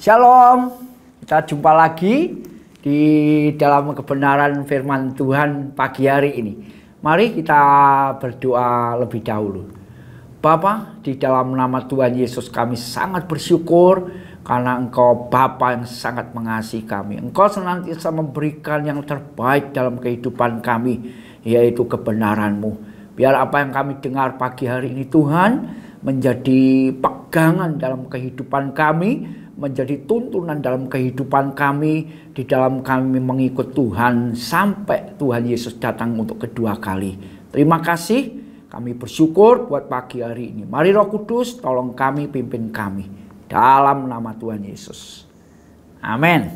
Shalom, kita jumpa lagi di dalam kebenaran firman Tuhan pagi hari ini. Mari kita berdoa lebih dahulu. Bapa, di dalam nama Tuhan Yesus kami sangat bersyukur karena Engkau Bapa yang sangat mengasihi kami. Engkau senantiasa memberikan yang terbaik dalam kehidupan kami, yaitu kebenaran-Mu. Biar apa yang kami dengar pagi hari ini Tuhan menjadi pegangan dalam kehidupan kami, menjadi tuntunan dalam kehidupan kami, di dalam kami mengikut Tuhan sampai Tuhan Yesus datang untuk kedua kali. Terima kasih, kami bersyukur buat pagi hari ini. Mari Roh Kudus tolong kami, pimpin kami dalam nama Tuhan Yesus. Amin.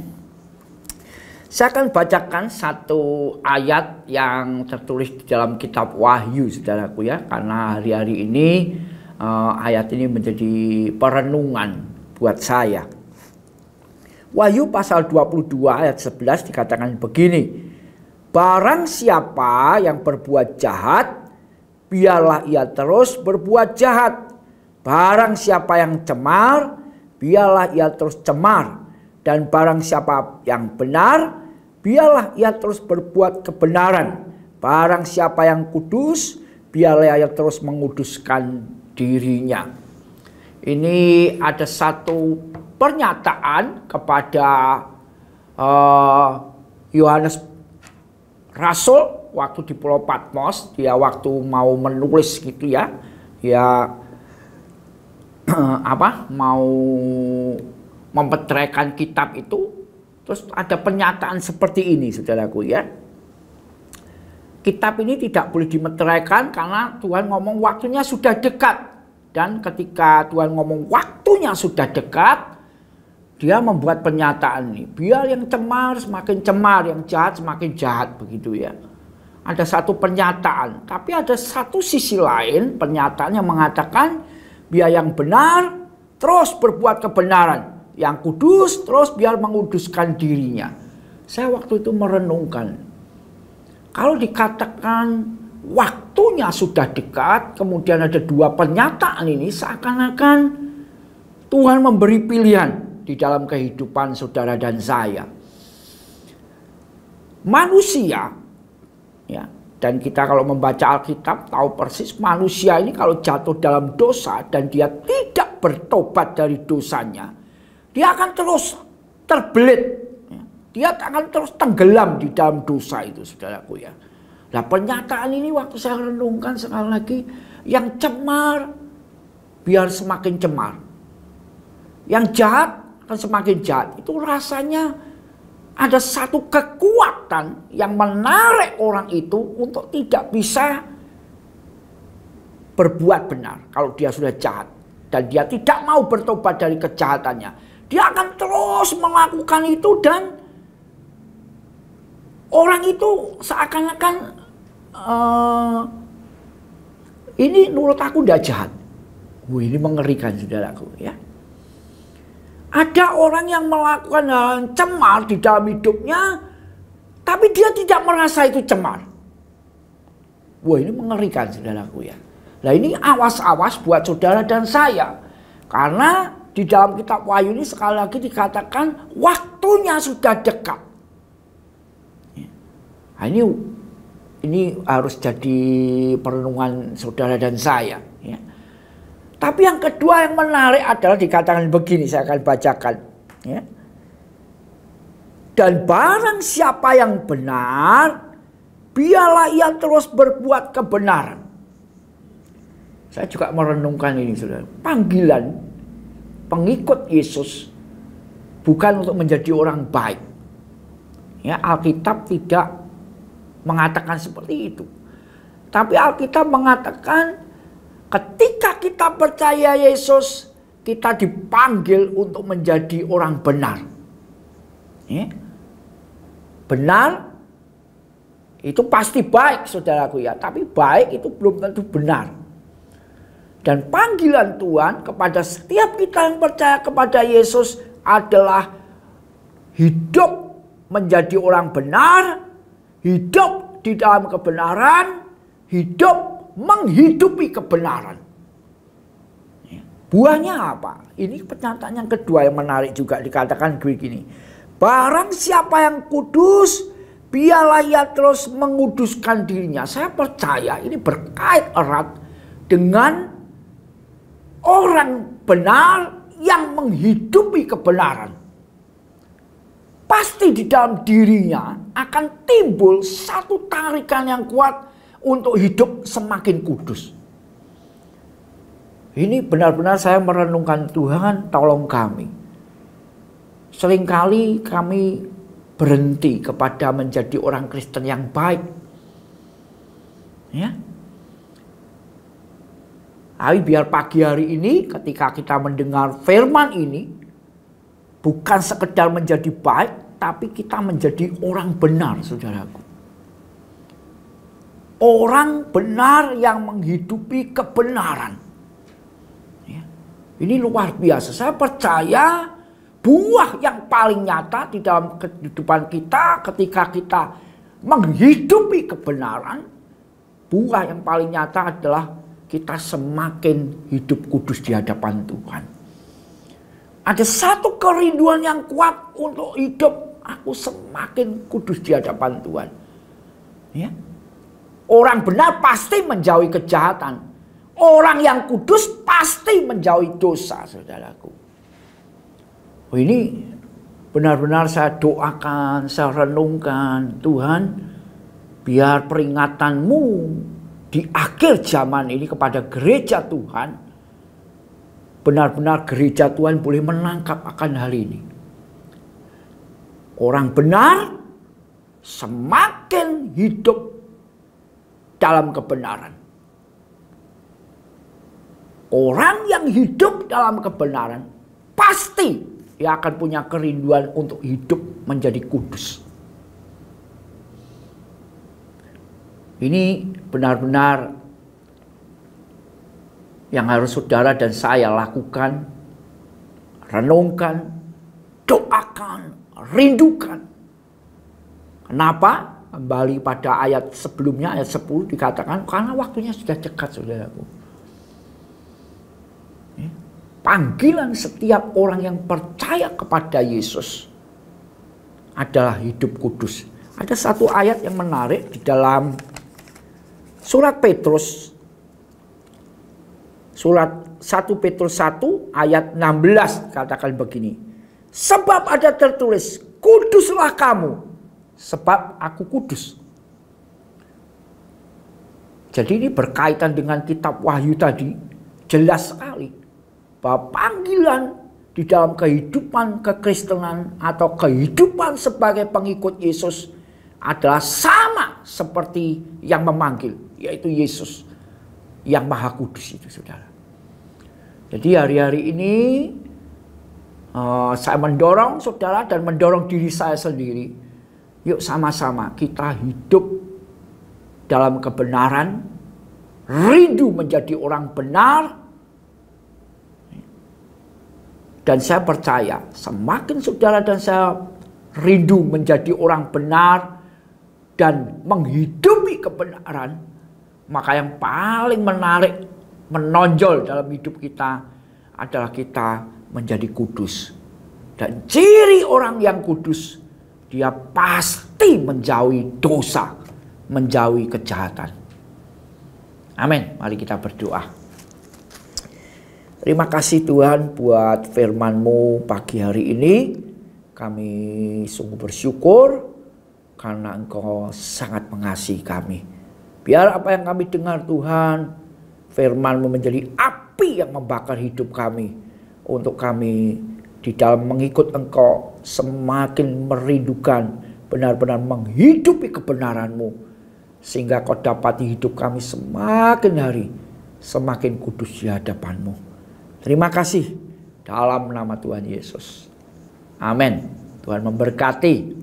Saya akan bacakan satu ayat yang tertulis di dalam kitab Wahyu, saudaraku ya, karena hari-hari ini ayat ini menjadi perenungan buat saya. Wahyu pasal 22 ayat 11 dikatakan begini. Barang siapa yang berbuat jahat, biarlah ia terus berbuat jahat. Barang siapa yang cemar, biarlah ia terus cemar. Dan barang siapa yang benar, biarlah ia terus berbuat kebenaran. Barang siapa yang kudus, biarlah ia terus menguduskan dirinya. Ini ada satu pernyataan kepada Yohanes Rasul waktu di Pulau Patmos. Dia waktu mau menulis gitu ya, dia mau mempetraikan kitab itu. Terus ada pernyataan seperti ini, saudaraku ya. Kitab ini tidak boleh dimeteraikan karena Tuhan ngomong waktunya sudah dekat. Dan ketika Tuhan ngomong waktunya sudah dekat, dia membuat pernyataan ini. Biar yang cemar semakin cemar, yang jahat semakin jahat, begitu ya. Ada satu pernyataan, tapi ada satu sisi lain pernyataan yang mengatakan biar yang benar terus berbuat kebenaran, yang kudus terus biar menguduskan dirinya. Saya waktu itu merenungkan, kalau dikatakan waktunya sudah dekat, kemudian ada dua pernyataan ini, seakan-akan Tuhan memberi pilihan di dalam kehidupan saudara dan saya. Manusia, ya, dan kita kalau membaca Alkitab tahu persis manusia ini kalau jatuh dalam dosa dan dia tidak bertobat dari dosanya, dia akan terus terbelit, ya. Dia akan terus tenggelam di dalam dosa itu, saudaraku ya. Nah, pernyataan ini waktu saya renungkan sekali lagi, yang cemar biar semakin cemar, yang jahat akan semakin jahat. Itu rasanya ada satu kekuatan yang menarik orang itu untuk tidak bisa berbuat benar kalau dia sudah jahat. Dan dia tidak mau bertobat dari kejahatannya. Dia akan terus melakukan itu dan orang itu seakan-akan ini menurut aku udah jahat. Ini mengerikan, saudaraku ya. Ada orang yang melakukan hal yang cemar di dalam hidupnya, tapi dia tidak merasa itu cemar. Ini mengerikan, saudaraku ya. Nah, ini awas-awas buat saudara dan saya. Karena di dalam kitab Wahyu ini sekali lagi dikatakan waktunya sudah dekat. Nah, ini harus jadi perenungan saudara dan saya ya. Tapi yang kedua yang menarik adalah dikatakan begini, saya akan bacakan ya. Dan barang siapa yang benar, biarlah ia terus berbuat kebenaran. Saya juga merenungkan ini, saudara. Panggilan pengikut Yesus bukan untuk menjadi orang baik ya. Alkitab tidak mengatakan seperti itu. Tapi Alkitab mengatakan ketika kita percaya Yesus, kita dipanggil untuk menjadi orang benar. Ya. Benar itu pasti baik, saudaraku ya. Tapi baik itu belum tentu benar. Dan panggilan Tuhan kepada setiap kita yang percaya kepada Yesus adalah hidup menjadi orang benar, hidup di dalam kebenaran, hidup menghidupi kebenaran. Buahnya apa? Ini pernyataan yang kedua yang menarik juga, dikatakan begini. Barang siapa yang kudus, biarlah ia terus menguduskan dirinya. Saya percaya ini berkait erat dengan orang benar yang menghidupi kebenaran. Pasti di dalam dirinya akan timbul satu tarikan yang kuat untuk hidup semakin kudus. Ini benar-benar saya merenungkan, Tuhan tolong kami. Seringkali kami berhenti kepada menjadi orang Kristen yang baik. Ya. Tapi biar pagi hari ini ketika kita mendengar firman ini, bukan sekedar menjadi baik, tapi kita menjadi orang benar, saudaraku. Orang benar yang menghidupi kebenaran. Ini luar biasa. Saya percaya buah yang paling nyata di dalam kehidupan kita ketika kita menghidupi kebenaran, buah yang paling nyata adalah kita semakin hidup kudus di hadapan Tuhan. Ada satu kerinduan yang kuat untuk hidup, aku semakin kudus di hadapan Tuhan. Ya. Orang benar pasti menjauhi kejahatan. Orang yang kudus pasti menjauhi dosa, saudaraku. Oh, ini benar-benar saya doakan, saya renungkan. Tuhan, biar peringatanmu di akhir zaman ini kepada gereja Tuhan, benar-benar gereja Tuhan boleh menangkap akan hal ini. Orang benar semakin hidup dalam kebenaran. Orang yang hidup dalam kebenaran pasti dia akan punya kerinduan untuk hidup menjadi kudus. Ini benar-benar yang harus saudara dan saya lakukan, renungkan, doakan, rindukan. Kenapa? Kembali pada ayat sebelumnya, ayat 10 dikatakan karena waktunya sudah dekat, saudaraku. Panggilan setiap orang yang percaya kepada Yesus adalah hidup kudus. Ada satu ayat yang menarik di dalam surat Petrus. Surat 1 Petrus 1 ayat 16 katakan begini. Sebab ada tertulis, kuduslah kamu, sebab aku kudus. Jadi ini berkaitan dengan kitab Wahyu tadi, jelas sekali. Bahwa panggilan di dalam kehidupan kekristenan atau kehidupan sebagai pengikut Yesus adalah sama seperti yang memanggil, yaitu Yesus yang Maha Kudus itu, saudara. Jadi hari-hari ini saya mendorong saudara dan mendorong diri saya sendiri, yuk sama-sama kita hidup dalam kebenaran, rindu menjadi orang benar. Dan saya percaya semakin saudara dan saya rindu menjadi orang benar dan menghidupi kebenaran, maka yang paling menarik, menonjol dalam hidup kita adalah kita menjadi kudus. Dan ciri orang yang kudus, dia pasti menjauhi dosa, menjauhi kejahatan. Amin. Mari kita berdoa. Terima kasih Tuhan buat firman-Mu pagi hari ini. Kami sungguh bersyukur karena Engkau sangat mengasihi kami. Biar apa yang kami dengar Tuhan, firman-Mu menjadi api yang membakar hidup kami. Untuk kami di dalam mengikut Engkau semakin merindukan, benar-benar menghidupi kebenaran-Mu. Sehingga Kau dapati hidup kami semakin hari semakin kudus di hadapan-Mu. Terima kasih dalam nama Tuhan Yesus. Amin. Tuhan memberkati.